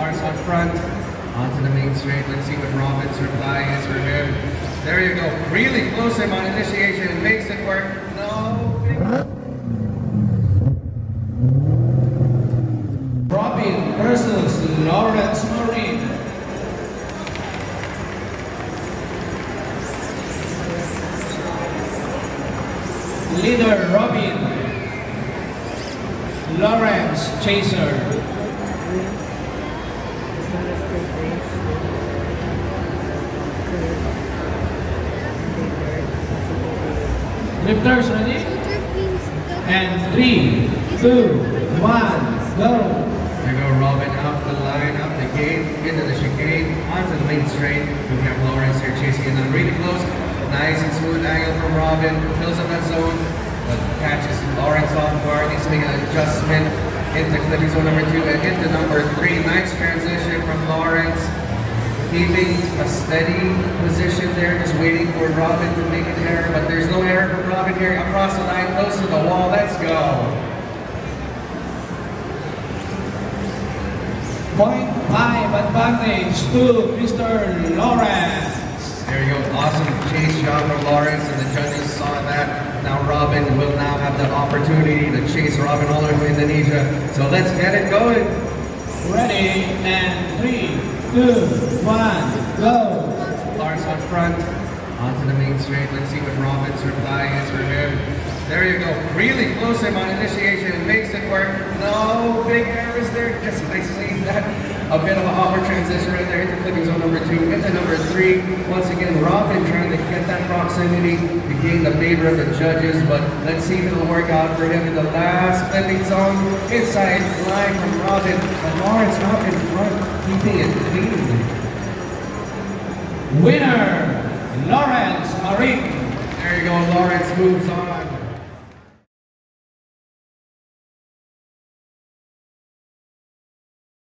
Lawrence on front. Onto the main straight. Let's see what Robin's reply is for him. There you go. Really close him on initiation and makes it work. No. Robin versus Lawrence Marine. Leader Robin, Lawrence Chaser. Lifters ready? And 3, 2, 1, go! There you go, Robin out the line, up the gate, into the chicane, onto the main straight. We have Lawrence here chasing it on really close. Nice and smooth angle from Robin, fills up that zone, but catches Lawrence off guard. He's making an adjustment into clipping zone number 2 and into number 3. Nice transition from Lawrence. Keeping a steady position there, just waiting for Robin to make an error, but there's no error from Robin here. Across the line, close to the wall, let's go. 0.5 advantage to Mr. Lawrence. There you go, awesome chase shot from Lawrence, and the judges saw that. Now Robin will now have the opportunity to chase Robin all over Indonesia. So let's get it going. Ready, and 3, 2, 1, go! Lawrence on front, onto the main straight. Let's see what Robin's reply is for him. There you go, really close him on initiation and makes it work. No big errors there, just nicely that. A bit of a hopper transition right there into clipping zone number 2, into number 3. Once again, Robin trying to get that proximity to gain the favor of the judges, but let's see if it'll work out for him in the last clipping zone. Inside line from Robin, but Lawrence up in front, keeping it clean. Winner, Lawrence Marine. There you go, Lawrence moves on.